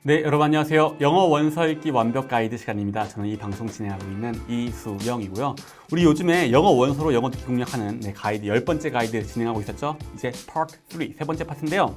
네, 여러분 안녕하세요. 영어 원서 읽기 완벽 가이드 시간입니다. 저는 이 방송 진행하고 있는 이수영이고요. 우리 요즘에 영어 원서로 영어 듣기 공략하는 가이드 10번째 가이드 진행하고 있었죠. 이제 파트 3, 세 번째 파트인데요.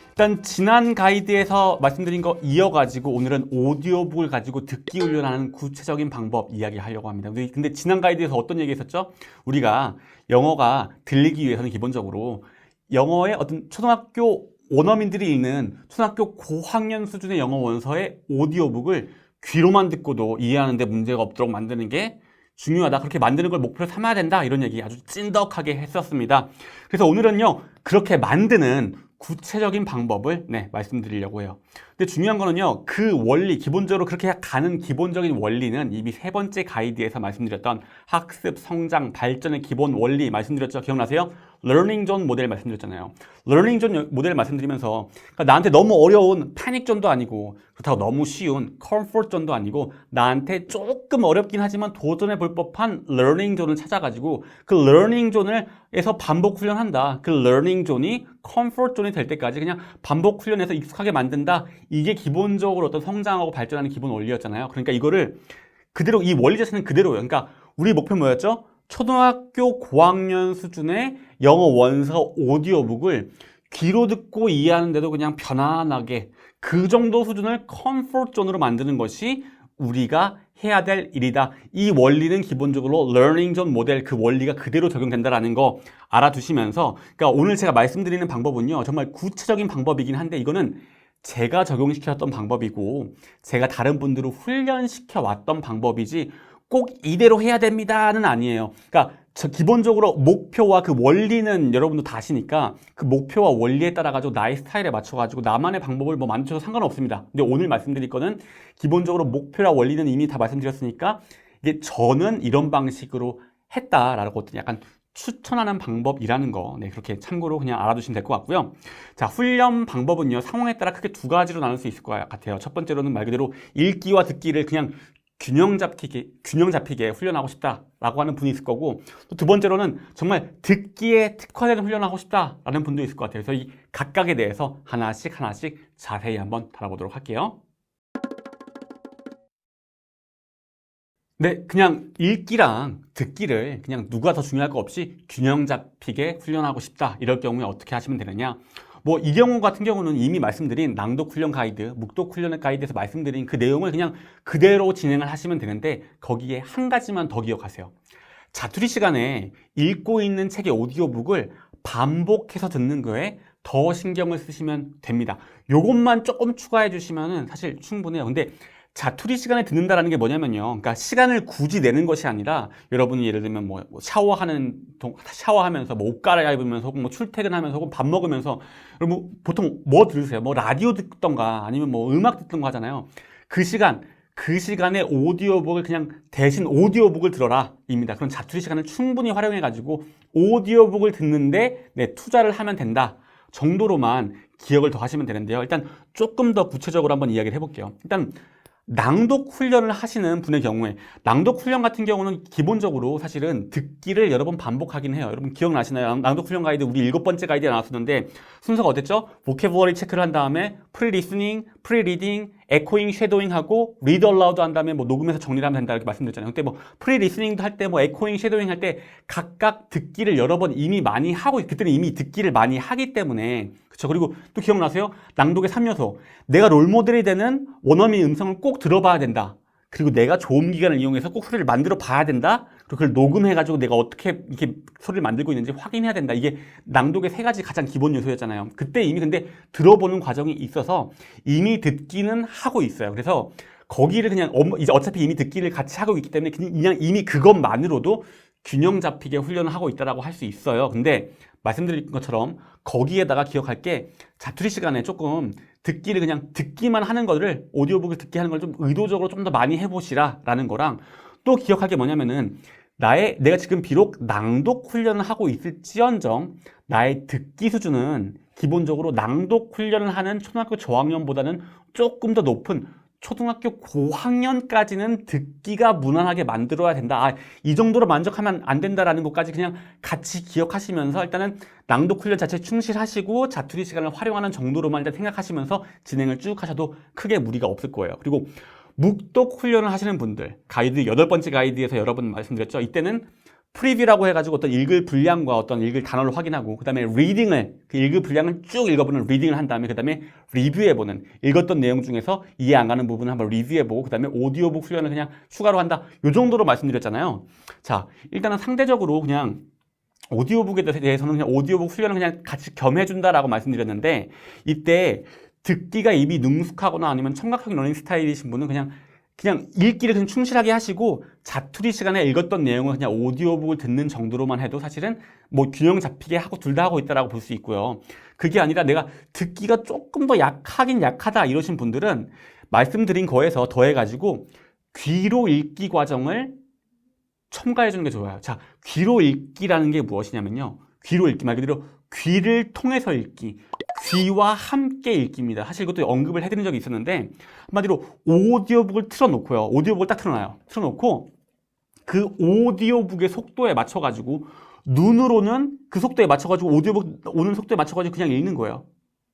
일단 지난 가이드에서 말씀드린 거 이어가지고 오늘은 오디오북을 가지고 듣기 훈련하는 구체적인 방법 이야기하려고 합니다. 근데 지난 가이드에서 어떤 얘기 했었죠? 우리가 영어가 들리기 위해서는 기본적으로 영어의 어떤 초등학교 원어민들이 읽는 초등학교 고학년 수준의 영어 원서의 오디오북을 귀로만 듣고도 이해하는 데 문제가 없도록 만드는 게 중요하다. 그렇게 만드는 걸 목표로 삼아야 된다. 이런 얘기 아주 찐덕하게 했었습니다. 그래서 오늘은요, 그렇게 만드는 구체적인 방법을 말씀드리려고 해요. 근데 중요한 거는요, 그 원리, 기본적으로 그렇게 가는 기본적인 원리는 이미 세 번째 가이드에서 말씀드렸던 학습, 성장, 발전의 기본 원리 말씀드렸죠. 기억나세요? 러닝 존 모델 말씀드렸잖아요. 러닝 존 모델 말씀드리면서 그러니까 나한테 너무 어려운 패닉 존도 아니고 그렇다고 너무 쉬운 컴포트 존도 아니고 나한테 조금 어렵긴 하지만 도전해 볼 법한 러닝 존을 찾아가지고 그 러닝 존에서 반복 훈련한다. 그 러닝 존이 컴포트 존이 될 때까지 그냥 반복 훈련해서 익숙하게 만든다. 이게 기본적으로 어떤 성장하고 발전하는 기본 원리였잖아요. 그러니까 이거를 그대로 이 원리 자체는 그대로예요. 그러니까 우리 목표 뭐였죠? 초등학교 고학년 수준의 영어 원서 오디오북을 귀로 듣고 이해하는데도 그냥 편안하게 그 정도 수준을 컴포트 존으로 만드는 것이 우리가 해야 될 일이다. 이 원리는 기본적으로 러닝 존 모델 그 원리가 그대로 적용된다라는 거 알아두시면서 그러니까 오늘 제가 말씀드리는 방법은요. 정말 구체적인 방법이긴 한데 이거는 제가 적용시켰던 방법이고 제가 다른 분들을 훈련시켜 왔던 방법이지 꼭 이대로 해야 됩니다는 아니에요. 그러니까 기본적으로 목표와 그 원리는 여러분도 다 아시니까 그 목표와 원리에 따라 가지고 나의 스타일에 맞춰 가지고 나만의 방법을 뭐 만들어도 상관없습니다. 근데 오늘 말씀드릴 거는 기본적으로 목표와 원리는 이미 다 말씀드렸으니까 이게 저는 이런 방식으로 했다라고 어떤 약간 추천하는 방법이라는 거 그렇게 참고로 그냥 알아두시면 될 것 같고요. 자, 훈련 방법은요 상황에 따라 크게 두 가지로 나눌 수 있을 것 같아요. 첫 번째로는 말 그대로 읽기와 듣기를 그냥 균형 잡히게 훈련하고 싶다라고 하는 분이 있을 거고 또 두 번째로는 정말 듣기에 특화된 훈련을 하고 싶다라는 분도 있을 것 같아요. 그래서 이 각각에 대해서 하나씩 자세히 한번 다뤄보도록 할게요. 네, 그냥 읽기랑 듣기를 그냥 누가 더 중요할 거 없이 균형 잡히게 훈련하고 싶다. 이럴 경우에 어떻게 하시면 되느냐? 뭐 이 경우 같은 경우는 이미 말씀드린 낭독 훈련 가이드, 묵독 훈련 가이드에서 말씀드린 그 내용을 그냥 그대로 진행을 하시면 되는데 거기에 한 가지만 더 기억하세요. 자투리 시간에 읽고 있는 책의 오디오북을 반복해서 듣는 거에 더 신경을 쓰시면 됩니다. 요것만 조금 추가해 주시면 사실 충분해요. 근데 자투리 시간에 듣는다라는 게 뭐냐면요. 그러니까 시간을 굳이 내는 것이 아니라 여러분이 예를 들면 뭐 샤워하면서 뭐 옷 갈아입으면서 혹은 뭐 출퇴근하면서 혹은 밥 먹으면서 여러분 보통 뭐 들으세요? 뭐 라디오 듣던가 아니면 뭐 음악 듣던가 하잖아요. 그 시간에 오디오북을 그냥 대신 오디오북을 들어라 입니다. 그런 자투리 시간을 충분히 활용해 가지고 오디오북을 듣는데 투자를 하면 된다 정도로만 기억을 더 하시면 되는데요. 일단 조금 더 구체적으로 한번 이야기를 해볼게요. 일단 낭독 훈련을 하시는 분의 경우에 낭독 훈련 같은 경우는 기본적으로 사실은 듣기를 여러 번 반복하긴 해요. 여러분 기억나시나요? 낭독 훈련 가이드 우리 7번째 가이드에 나왔었는데 순서가 어땠죠? 보캐블러리 체크를 한 다음에 프리 리스닝, 프리 리딩, 에코잉, 섀도잉 하고 리드 얼라우드 한 다음에 뭐 녹음해서 정리를 하면 된다 이렇게 말씀드렸잖아요. 그때 뭐 프리 리스닝도 할 때 뭐 에코잉, 섀도잉 할 때 각각 듣기를 여러 번 이미 많이 하고 그때는 이미 듣기를 많이 하기 때문에 그렇죠. 그리고 또 기억나세요? 낭독의 3요소. 내가 롤모델이 되는 원어민 음성을 꼭 들어봐야 된다. 그리고 내가 좋은 기관을 이용해서 꼭 소리를 만들어 봐야 된다. 그리고 그걸 녹음해가지고 내가 어떻게 이렇게 소리를 만들고 있는지 확인해야 된다. 이게 낭독의 3가지 가장 기본 요소였잖아요. 그때 이미 근데 들어보는 과정이 있어서 이미 듣기는 하고 있어요. 그래서 거기를 그냥 이제 어차피 이미 듣기를 같이 하고 있기 때문에 그냥 이미 그것만으로도 균형 잡히게 훈련을 하고 있다라고 할 수 있어요. 근데 말씀드린 것처럼 거기에다가 기억할 게 자투리 시간에 조금 듣기를 그냥 듣기만 하는 거를 오디오북을 듣게 하는 걸 좀 의도적으로 좀 더 많이 해보시라 라는 거랑 또 기억할 게 뭐냐면은 내가 지금 비록 낭독 훈련을 하고 있을지언정 나의 듣기 수준은 기본적으로 낭독 훈련을 하는 초등학교 저학년보다는 조금 더 높은 초등학교 고학년까지는 듣기가 무난하게 만들어야 된다. 이 정도로 만족하면 안 된다라는 것까지 그냥 같이 기억하시면서 일단은 낭독 훈련 자체에 충실하시고 자투리 시간을 활용하는 정도로만 일단 생각하시면서 진행을 쭉 하셔도 크게 무리가 없을 거예요. 그리고 묵독 훈련을 하시는 분들, 가이드 8번째 가이드에서 여러 번 말씀드렸죠. 이때는 프리뷰라고 해가지고 어떤 읽을 분량과 어떤 읽을 단어를 확인하고 그 다음에 리딩을, 그 읽을 분량을 쭉 읽어보는 리딩을 한 다음에 그 다음에 리뷰해보는, 읽었던 내용 중에서 이해 안 가는 부분을 한번 리뷰해보고 그 다음에 오디오북 훈련을 그냥 추가로 한다. 이 정도로 말씀드렸잖아요. 자, 일단은 상대적으로 그냥 오디오북에 대해서는 그냥 오디오북 훈련을 그냥 같이 겸해준다라고 말씀드렸는데, 이때 듣기가 이미 능숙하거나 아니면 청각형 러닝 스타일이신 분은 그냥 읽기를 그냥 충실하게 하시고 자투리 시간에 읽었던 내용을 그냥 오디오북을 듣는 정도로만 해도 사실은 뭐 균형 잡히게 하고 둘 다 하고 있다라고 볼 수 있고요. 그게 아니라 내가 듣기가 조금 더 약하긴 약하다 이러신 분들은 말씀드린 거에서 더해가지고 귀로 읽기 과정을 첨가해 주는 게 좋아요. 자, 귀로 읽기라는 게 무엇이냐면요. 귀로 읽기 말 그대로 귀를 통해서 읽기, 귀와 함께 읽기입니다. 사실 이것도 언급을 해드린 적이 있었는데, 한마디로 오디오북을 틀어놓고요. 오디오북을 딱 틀어놔요. 틀어놓고 그 오디오북의 속도에 맞춰가지고 눈으로는 그 속도에 맞춰가지고 오디오북 오는 속도에 맞춰가지고 그냥 읽는 거예요.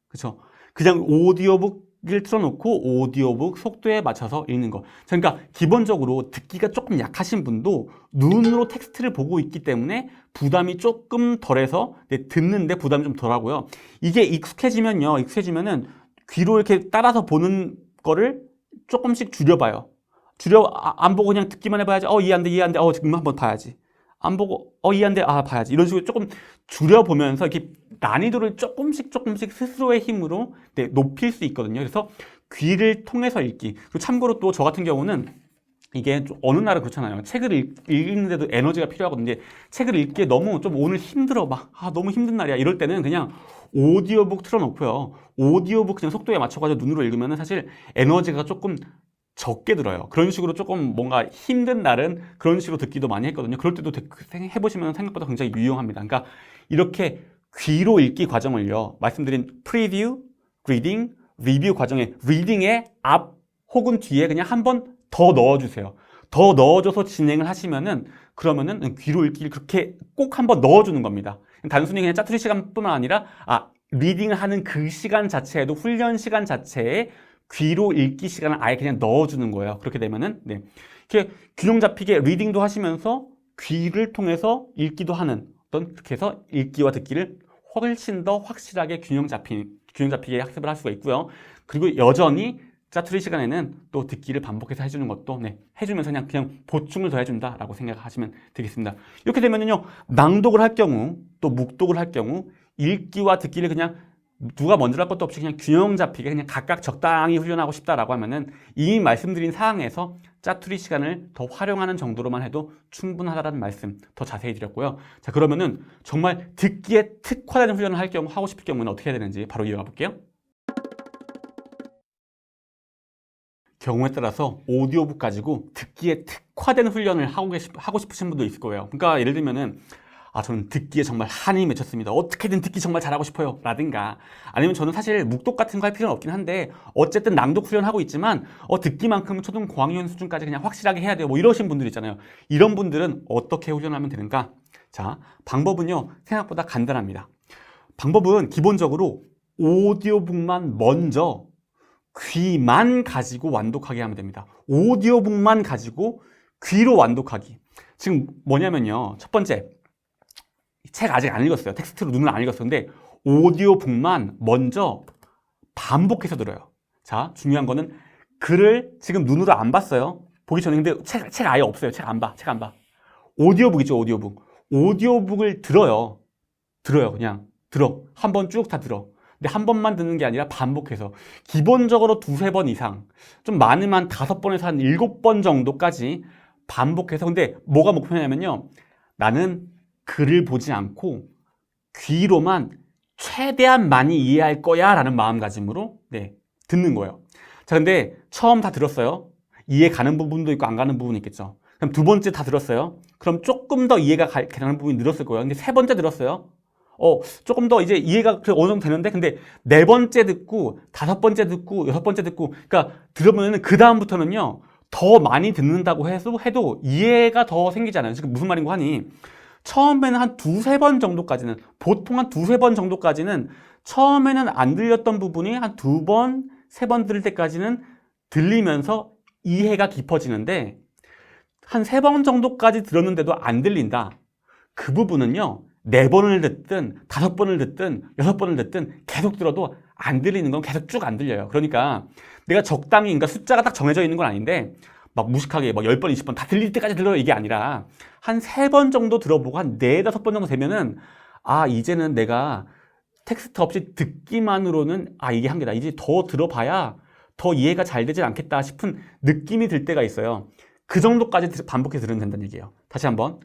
그렇죠? 그냥 오디오북을 틀어놓고 오디오북 속도에 맞춰서 읽는 거. 그러니까 기본적으로 듣기가 조금 약하신 분도 눈으로 텍스트를 보고 있기 때문에 부담이 조금 덜해서 듣는데 부담이 좀 덜하고요. 이게 익숙해지면은 귀로 이렇게 따라서 보는 거를 조금씩 줄여봐요. 안 보고 그냥 듣기만 해봐야지. 이해 안 돼. 지금 한번 봐야지. 안 보고 이해 안 돼. 봐야지. 이런 식으로 조금 줄여보면서 이렇게 난이도를 조금씩 스스로의 힘으로 높일 수 있거든요. 그래서 귀를 통해서 읽기. 그리고 참고로 또 저 같은 경우는 이게 어느 날은 그렇잖아요. 책을 읽는데도 에너지가 필요하거든요. 책을 읽기에 너무 좀 오늘 힘들어. 너무 힘든 날이야. 이럴 때는 그냥 오디오북 틀어놓고요. 오디오북 그냥 속도에 맞춰가지고 눈으로 읽으면 사실 에너지가 조금 적게 들어요. 그런 식으로 조금 뭔가 힘든 날은 그런 식으로 듣기도 많이 했거든요. 그럴 때도 해보시면 생각보다 굉장히 유용합니다. 그러니까 이렇게 귀로 읽기 과정을요. 말씀드린 프리뷰, 리딩, 리뷰 과정에 리딩의 앞 혹은 뒤에 그냥 한번 더 넣어주세요. 더 넣어줘서 진행을 하시면은 그러면은 귀로 읽기를 그렇게 꼭 한번 넣어주는 겁니다. 단순히 그냥 짜투리 시간뿐만 아니라 리딩을 하는 그 시간 자체에도 훈련 시간 자체에 귀로 읽기 시간을 아예 그냥 넣어주는 거예요. 그렇게 되면은 이렇게 균형 잡히게 리딩도 하시면서 귀를 통해서 읽기도 하는 그렇게 해서 읽기와 듣기를 훨씬 더 확실하게 균형 잡히게 학습을 할 수가 있고요. 그리고 여전히 짜투리 시간에는 또 듣기를 반복해서 해주는 것도 해주면서 그냥 보충을 더 해준다라고 생각하시면 되겠습니다. 이렇게 되면은요, 낭독을 할 경우 또 묵독을 할 경우 읽기와 듣기를 그냥 누가 먼저 할 것도 없이 그냥 균형 잡히게 그냥 각각 적당히 훈련하고 싶다라고 하면은 이미 말씀드린 사항에서 짜투리 시간을 더 활용하는 정도로만 해도 충분하다라는 말씀 더 자세히 드렸고요. 자, 그러면은 정말 듣기에 특화되는 훈련을 하고 싶을 경우는 어떻게 해야 되는지 바로 이어가 볼게요. 경우에 따라서 오디오북 가지고 듣기에 특화된 훈련을 하고 싶으신 분도 있을 거예요. 그러니까 예를 들면은 저는 듣기에 정말 한이 맺혔습니다. 어떻게든 듣기 정말 잘하고 싶어요. 라든가 아니면 저는 사실 묵독 같은 거 할 필요는 없긴 한데 어쨌든 낭독 훈련하고 있지만 듣기만큼은 초등 고학년 수준까지 그냥 확실하게 해야 돼요. 뭐 이러신 분들 있잖아요. 이런 분들은 어떻게 훈련하면 되는가? 자, 방법은요. 생각보다 간단합니다. 방법은 기본적으로 오디오북만 먼저 귀만 가지고 완독하게 하면 됩니다. 오디오북만 가지고 귀로 완독하기. 지금 뭐냐면요. 첫 번째, 책 아직 안 읽었어요. 텍스트로 눈을 안 읽었었는데 오디오북만 먼저 반복해서 들어요. 자, 중요한 거는 글을 지금 눈으로 안 봤어요. 보기 전에. 근데 책 아예 없어요. 책 안 봐. 오디오북 있죠, 오디오북. 오디오북을 들어요. 그냥 들어. 한 번 쭉 다 들어. 근데 한 번만 듣는 게 아니라 반복해서 기본적으로 2-3번 이상, 좀 많으면 5번에서 한 7번 정도까지 반복해서. 근데 뭐가 목표냐면요, 나는 글을 보지 않고 귀로만 최대한 많이 이해할 거야 라는 마음가짐으로 듣는 거예요. 자, 근데 처음 다 들었어요. 이해 가는 부분도 있고 안 가는 부분이 있겠죠. 그럼 두 번째 다 들었어요. 그럼 조금 더 이해가 가는 부분이 늘었을 거예요. 근데 세 번째 들었어요. 조금 더 이제 이해가 어느 정도 되는데, 근데 네 번째 듣고, 다섯 번째 듣고, 여섯 번째 듣고, 그러니까 들으면은 그 다음부터는요, 더 많이 듣는다고 해도 이해가 더 생기잖아요. 지금 무슨 말인고 하니, 처음에는 한 두세 번 정도까지는, 보통 한 두세 번 정도까지는 처음에는 안 들렸던 부분이 한 두 번, 세 번 들을 때까지는 들리면서 이해가 깊어지는데, 한 세 번 정도까지 들었는데도 안 들린다. 그 부분은요, 네 번을 듣든, 다섯 번을 듣든, 여섯 번을 듣든 계속 들어도 안 들리는 건 계속 쭉 안 들려요. 그러니까 내가 적당히, 그러니까 숫자가 딱 정해져 있는 건 아닌데, 막 무식하게 막 10번, 20번 다 들릴 때까지 들어요. 이게 아니라, 한 세 번 정도 들어보고, 한 네, 다섯 번 정도 되면은, 아, 이제는 내가 텍스트 없이 듣기만으로는, 아, 이게 한계다. 이제 더 들어봐야 더 이해가 잘 되진 않겠다 싶은 느낌이 들 때가 있어요. 그 정도까지 반복해서 들으면 된다는 얘기예요. 다시 한번.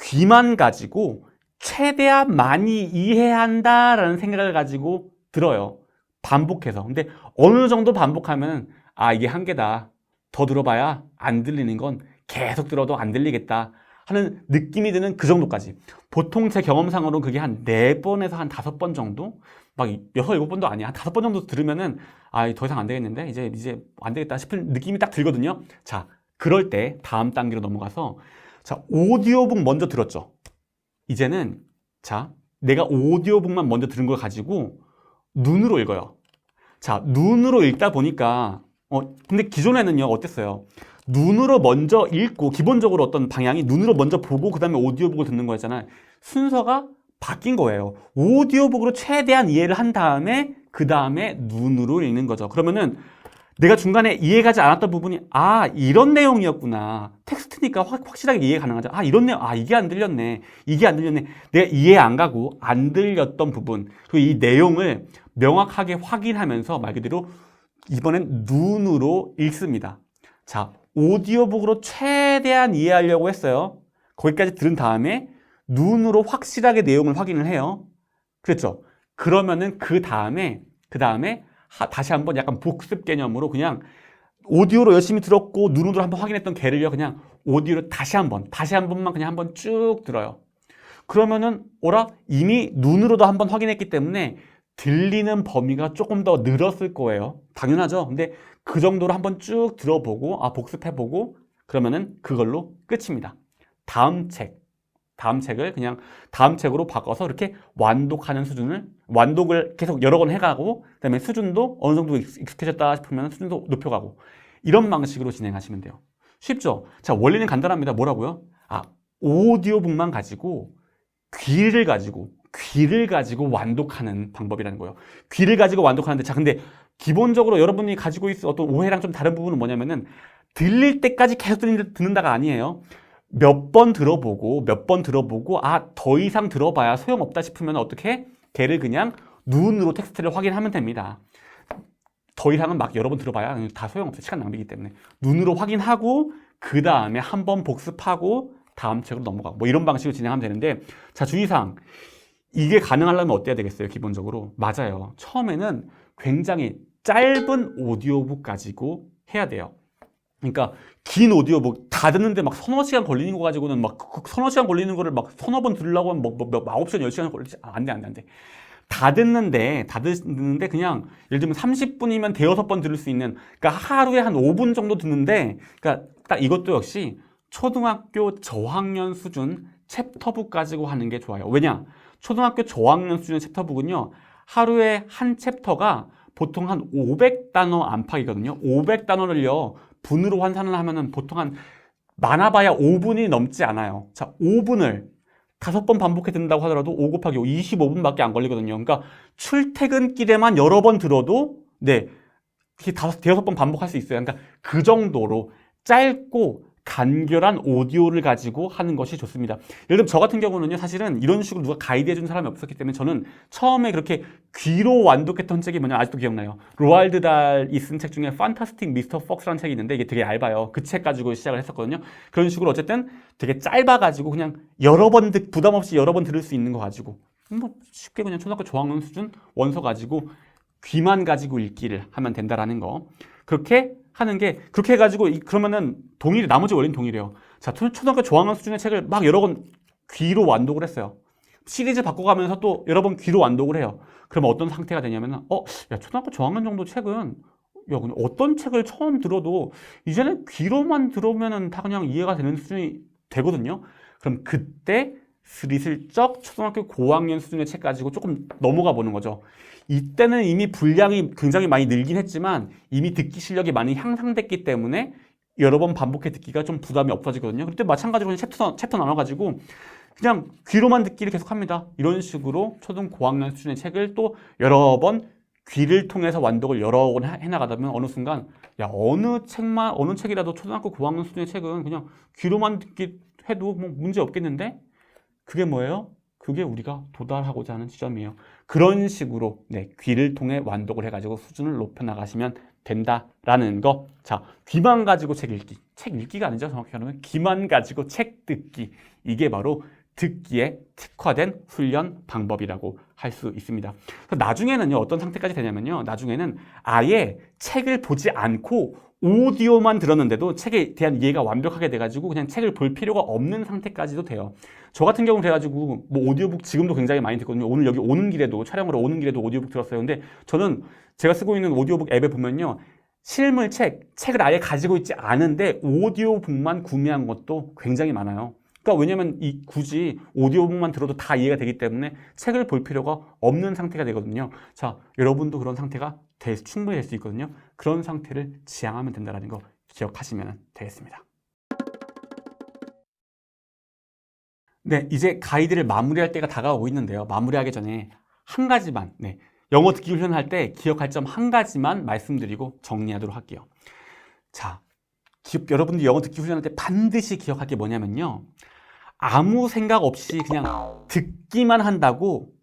귀만 가지고 최대한 많이 이해한다라는 생각을 가지고 들어요. 반복해서. 근데 어느 정도 반복하면, 아, 이게 한계다. 더 들어봐야 안 들리는 건 계속 들어도 안 들리겠다 하는 느낌이 드는 그 정도까지. 보통 제 경험상으로는 그게 한 4번에서 한 5번 정도? 막 6, 7번도 아니야. 한 5번 정도 들으면은, 아, 더 이상 안 되겠는데? 이제 안 되겠다 싶은 느낌이 딱 들거든요. 자, 그럴 때 다음 단계로 넘어가서, 자, 오디오북 먼저 들었죠. 이제는, 자, 내가 오디오북만 먼저 들은 걸 가지고 눈으로 읽어요. 자, 눈으로 읽다 보니까, 근데 기존에는요, 어땠어요? 눈으로 먼저 읽고, 기본적으로 어떤 방향이 눈으로 먼저 보고, 그 다음에 오디오북을 듣는 거였잖아요. 순서가 바뀐 거예요. 오디오북으로 최대한 이해를 한 다음에, 그 다음에 눈으로 읽는 거죠. 그러면은, 내가 중간에 이해가지 않았던 부분이, 아, 이런 내용이었구나. 텍스트니까 확실하게 이해 가능하죠. 아, 이런 내용, 아, 이게 안 들렸네. 이게 안 들렸네. 내가 이해 안 가고 안 들렸던 부분, 그리고 이 내용을 명확하게 확인하면서 말 그대로 이번엔 눈으로 읽습니다. 자, 오디오북으로 최대한 이해하려고 했어요. 거기까지 들은 다음에 눈으로 확실하게 내용을 확인을 해요. 그랬죠? 그러면은 그 다음에 다시 한번 약간 복습 개념으로 그냥 오디오로 열심히 들었고 눈으로 한번 확인했던 걔를요, 그냥 오디오로 다시 한 번만 그냥 한번 쭉 들어요. 그러면은 이미 눈으로도 한번 확인했기 때문에 들리는 범위가 조금 더 늘었을 거예요. 당연하죠. 근데 그 정도로 한번 쭉 들어보고, 복습해보고, 그러면은 그걸로 끝입니다. 다음 책을 그냥 다음 책으로 바꿔서 이렇게 완독을 계속 여러 번 해가고, 그 다음에 수준도 어느 정도 익숙해졌다 싶으면 수준도 높여가고, 이런 방식으로 진행하시면 돼요. 쉽죠? 자, 원리는 간단합니다. 뭐라고요? 오디오북만 가지고 귀를 가지고 완독하는 방법이라는 거예요. 귀를 가지고 완독하는데, 자, 근데 기본적으로 여러분이 가지고 있을 어떤 오해랑 좀 다른 부분은 뭐냐면은, 들릴 때까지 계속 듣는다가 아니에요. 몇 번 들어보고, 더 이상 들어봐야 소용없다 싶으면 어떻게? 걔를 그냥 눈으로 텍스트를 확인하면 됩니다. 더 이상은 막 여러 번 들어봐야 다 소용없어요. 시간 낭비이기 때문에. 눈으로 확인하고, 그 다음에 한 번 복습하고, 다음 책으로 넘어가고, 뭐 이런 방식으로 진행하면 되는데, 자, 주의사항. 이게 가능하려면 어때야 되겠어요, 기본적으로? 맞아요. 처음에는 굉장히 짧은 오디오북 가지고 해야 돼요. 그러니까 긴 오디오북 다 듣는데 막 서너 시간 걸리는 거 가지고는 막 서너 시간 걸리는 거를 막 서너 번 들으려고 하면 9시간, 10시간 걸리지. 안 돼. 다 듣는데 그냥 예를 들면 30분이면 대여섯 번 들을 수 있는, 그러니까 하루에 한 5분 정도 듣는데, 그러니까 딱 이것도 역시 초등학교 저학년 수준 챕터북 가지고 하는 게 좋아요. 왜냐? 초등학교 저학년 수준의 챕터북은요, 하루에 한 챕터가 보통 한 500단어 안팎이거든요. 500단어를요, 분으로 환산을 하면은 보통 한 많아봐야 5분이 넘지 않아요. 자, 5분을 5번 반복해 듣는다고 하더라도 5 곱하기 5, 25분밖에 안 걸리거든요. 그러니까 출퇴근길에만 여러 번 들어도, 이렇게 대여섯 번 반복할 수 있어요. 그러니까 그 정도로 짧고 간결한 오디오를 가지고 하는 것이 좋습니다. 예를 들면 저 같은 경우는요, 사실은 이런 식으로 누가 가이드 해준 사람이 없었기 때문에 저는 처음에 그렇게 귀로 완독했던 책이 아직도 기억나요. 로알드 달이 쓴 책 중에 판타스틱 미스터 폭스라는 책이 있는데, 이게 되게 얇아요. 그 책 가지고 시작을 했었거든요. 그런 식으로 어쨌든 되게 짧아가지고 그냥 부담 없이 여러 번 들을 수 있는 거 가지고, 뭐 쉽게 그냥 초등학교 저학년 수준 원서 가지고 귀만 가지고 읽기를 하면 된다라는 거. 그렇게 해가지고, 그러면은 나머지 원리는 동일해요. 자, 초등학교 저학년 수준의 책을 막 여러 번 귀로 완독을 했어요. 시리즈 바꿔가면서 또 여러 번 귀로 완독을 해요. 그러면 어떤 상태가 되냐면 야, 초등학교 저학년 정도 책은 야, 근데 어떤 책을 처음 들어도 이제는 귀로만 들으면은 다 그냥 이해가 되는 수준이 되거든요. 그럼 그때 스리슬쩍 초등학교 고학년 수준의 책 가지고 조금 넘어가 보는 거죠. 이때는 이미 분량이 굉장히 많이 늘긴 했지만 이미 듣기 실력이 많이 향상됐기 때문에 여러 번 반복해 듣기가 좀 부담이 없어지거든요. 그때 마찬가지로 챕터 나눠가지고 그냥 귀로만 듣기를 계속합니다. 이런 식으로 초등 고학년 수준의 책을 또 여러 번 귀를 통해서 완독을 여러 번 해나가다 보면 어느 순간 야, 어느 책이라도 초등학교 고학년 수준의 책은 그냥 귀로만 듣기 해도 뭐 문제 없겠는데? 그게 뭐예요? 그게 우리가 도달하고자 하는 지점이에요. 그런 식으로 귀를 통해 완독을 해가지고 수준을 높여나가시면 된다라는 거. 자, 귀만 가지고 책 읽기. 책 읽기가 아니죠. 정확히 말하면 귀만 가지고 책 듣기. 이게 바로 듣기에 특화된 훈련 방법이라고 할 수 있습니다. 나중에는요, 어떤 상태까지 되냐면요. 나중에는 아예 책을 보지 않고 오디오만 들었는데도 책에 대한 이해가 완벽하게 돼가지고 그냥 책을 볼 필요가 없는 상태까지도 돼요. 저 같은 경우는 그래가지고 뭐 오디오북 지금도 굉장히 많이 듣거든요. 오늘 여기 오는 길에도 촬영으로 오는 길에도 오디오북 들었어요. 근데 저는 제가 쓰고 있는 오디오북 앱에 보면요. 책을 아예 가지고 있지 않은데 오디오북만 구매한 것도 굉장히 많아요. 그러니까 왜냐면 굳이 오디오북만 들어도 다 이해가 되기 때문에 책을 볼 필요가 없는 상태가 되거든요. 자, 여러분도 그런 상태가 충분히 될 수 있거든요. 그런 상태를 지향하면 된다는 거 기억하시면 되겠습니다. 네, 이제 가이드를 마무리할 때가 다가오고 있는데요. 마무리하기 전에 한 가지만, 영어 듣기 훈련할 때 기억할 점 한 가지만 말씀드리고 정리하도록 할게요. 자, 여러분들 영어 듣기 훈련할 때 반드시 기억할 게 뭐냐면요. 아무 생각 없이 그냥 듣기만 한다고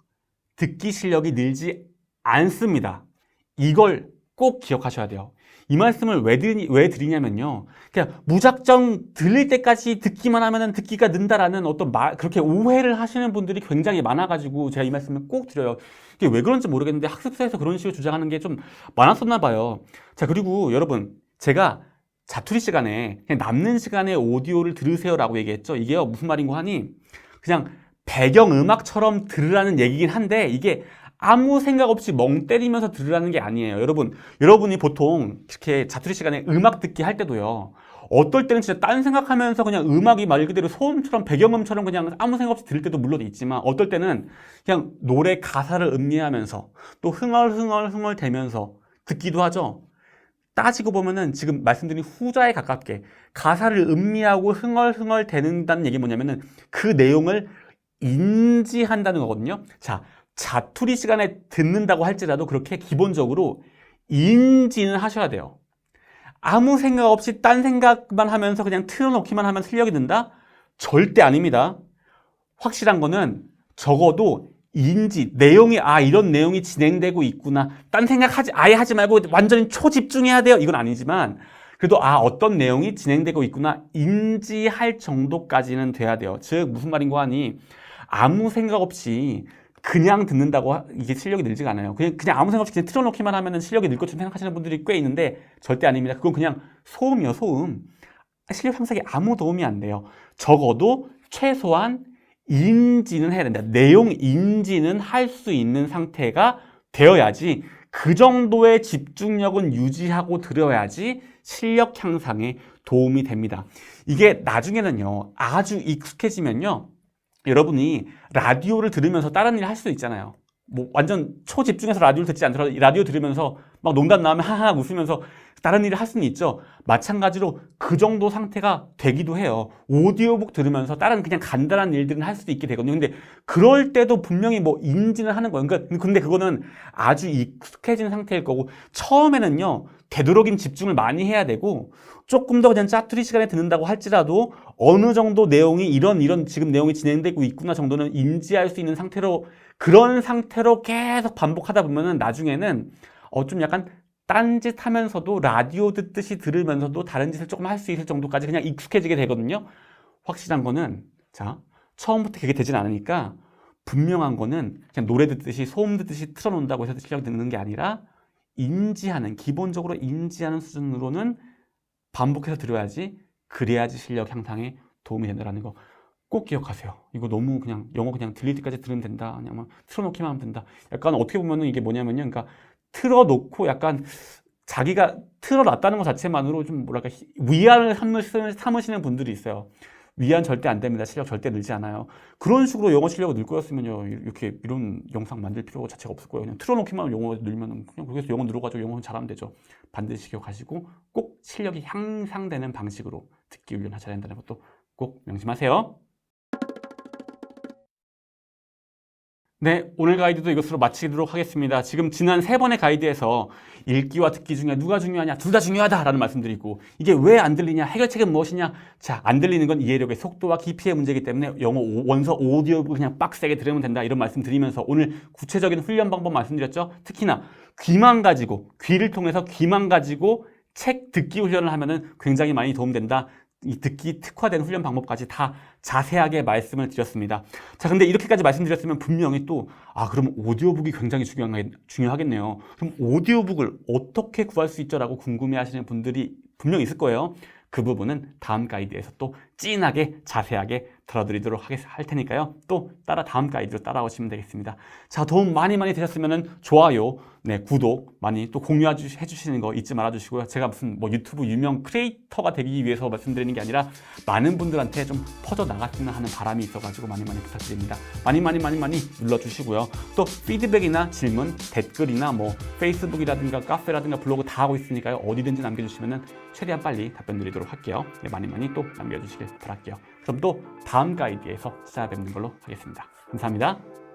듣기 실력이 늘지 않습니다. 이걸 꼭 기억하셔야 돼요. 이 말씀을 왜 드리냐면요. 그냥 무작정 들릴 때까지 듣기만 하면은 듣기가 는다라는 어떤 그렇게 오해를 하시는 분들이 굉장히 많아가지고 제가 이 말씀을 꼭 드려요. 이게 왜 그런지 모르겠는데 학습사에서 그런 식으로 주장하는 게 좀 많았었나 봐요. 자, 그리고 여러분, 제가 자투리 시간에 그냥 남는 시간에 오디오를 들으세요라고 얘기했죠. 이게요, 무슨 말인고 하니 그냥 배경음악처럼 들으라는 얘기긴 한데 이게 아무 생각 없이 멍 때리면서 들으라는 게 아니에요. 여러분이 보통 이렇게 자투리 시간에 음악 듣기 할 때도요. 어떨 때는 진짜 딴 생각하면서 그냥 음악이 말 그대로 소음처럼 배경음처럼 그냥 아무 생각 없이 들을 때도 물론 있지만 어떨 때는 그냥 노래 가사를 음미하면서 또 흥얼흥얼 대면서 듣기도 하죠. 따지고 보면은 지금 말씀드린 후자에 가깝게 가사를 음미하고 흥얼흥얼 대는다는 얘기 뭐냐면은 그 내용을 인지한다는 거거든요. 자, 자투리 시간에 듣는다고 할지라도 그렇게 기본적으로 인지는 하셔야 돼요. 아무 생각 없이 딴 생각만 하면서 그냥 틀어놓기만 하면 실력이 는다? 절대 아닙니다. 확실한 거는 적어도 내용이 이런 내용이 진행되고 있구나. 딴 생각 아예 하지 말고 완전히 초집중해야 돼요. 이건 아니지만 그래도 어떤 내용이 진행되고 있구나 인지할 정도까지는 돼야 돼요. 즉 무슨 말인고 하니 아무 생각 없이 그냥 듣는다고 이게 실력이 늘지가 않아요. 그냥 아무 생각 없이 그냥 틀어놓기만 하면 실력이 늘 것처럼 생각하시는 분들이 꽤 있는데 절대 아닙니다. 그건 그냥 소음이요, 소음. 실력 향상에 아무 도움이 안 돼요. 적어도 최소한 인지는 해야 된다. 내용 인지는 할 수 있는 상태가 되어야지 그 정도의 집중력은 유지하고 들어야지 실력 향상에 도움이 됩니다. 이게 나중에는요, 아주 익숙해지면요, 여러분이 라디오를 들으면서 다른 일을 할 수도 있잖아요. 뭐 완전 초집중해서 라디오를 듣지 않더라도 라디오 들으면서 막 농담 나오면 하하 웃으면서 다른 일을 할 수는 있죠. 마찬가지로 그 정도 상태가 되기도 해요. 오디오북 들으면서 다른 그냥 간단한 일들은 할 수도 있게 되거든요. 근데 그럴 때도 분명히 뭐 인지는 하는 거예요. 그러니까 근데 그거는 아주 익숙해진 상태일 거고 처음에는요. 되도록이면 집중을 많이 해야 되고 조금 더 그냥 짜투리 시간에 듣는다고 할지라도 어느 정도 내용이 이런 지금 내용이 진행되고 있구나 정도는 인지할 수 있는 상태로 그런 상태로 계속 반복하다 보면은 나중에는 좀 약간 딴짓 하면서도 라디오 듣듯이 들으면서도 다른 짓을 조금 할 수 있을 정도까지 그냥 익숙해지게 되거든요. 확실한 거는 자 처음부터 그게 되진 않으니까 분명한 거는 그냥 노래 듣듯이 소음 듣듯이 틀어놓는다고 해서 실력 듣는 게 아니라 기본적으로 인지하는 수준으로는 반복해서 들어야지 그래야지 실력 향상에 도움이 된다는 거 꼭 기억하세요. 이거 너무 그냥 영어 그냥 들릴 때까지 들으면 된다. 그냥 막 틀어놓기만 하면 된다. 약간 어떻게 보면은 이게 뭐냐면요. 그러니까 틀어놓고 약간 자기가 틀어놨다는 것 자체만으로 좀 뭐랄까 위안을 삼으시는 분들이 있어요. 위안 절대 안 됩니다. 실력 절대 늘지 않아요. 그런 식으로 영어 실력을 늘 거였으면요. 이렇게 이런 영상 만들 필요 자체가 없을 거예요. 그냥 틀어놓기만 하면 영어 늘면 그냥 거기서 영어 늘어가지고 영어 잘하면 되죠. 반드시 기억하시고 꼭 실력이 향상되는 방식으로 듣기 훈련하셔야 된다는 것도 꼭 명심하세요. 네, 오늘 가이드도 이것으로 마치도록 하겠습니다. 지금 지난 3번의 가이드에서 읽기와 듣기 중에 누가 중요하냐? 둘 다 중요하다라는 말씀드리고 이게 왜 안 들리냐? 해결책은 무엇이냐? 자, 안 들리는 건 이해력의 속도와 깊이의 문제이기 때문에 영어 원서 오디오북 그냥 빡세게 들으면 된다 이런 말씀 드리면서 오늘 구체적인 훈련 방법 말씀드렸죠? 특히나 귀만 가지고 귀를 통해서 귀만 가지고 책 듣기 훈련을 하면은 굉장히 많이 도움된다. 이 듣기 특화된 훈련 방법까지 다 자세하게 말씀을 드렸습니다. 자, 근데 이렇게까지 말씀드렸으면 분명히 또, 그럼 오디오북이 굉장히 중요하겠네요. 그럼 오디오북을 어떻게 구할 수 있죠? 라고 궁금해 하시는 분들이 분명히 있을 거예요. 그 부분은 다음 가이드에서 또 찐하게 자세하게 들어드리도록 할 테니까요. 또 다음 가이드로 따라오시면 되겠습니다. 자, 도움 많이 되셨으면 좋아요, 네, 구독 많이 또 공유해 주시는 거 잊지 말아 주시고요. 제가 무슨 뭐 유튜브 유명 크리에이터가 되기 위해서 말씀드리는 게 아니라 많은 분들한테 좀 퍼져 나갔으면 하는 바람이 있어가지고 많이 부탁드립니다. 많이 눌러주시고요. 또 피드백이나 질문, 댓글이나 뭐 페이스북이라든가 카페라든가 블로그 다 하고 있으니까요. 어디든지 남겨주시면 최대한 빨리 답변 드리도록 할게요. 네, 많이 또 남겨주시길 바랄게요. 그럼 또 다음 가이드에서 찾아뵙는 걸로 하겠습니다. 감사합니다.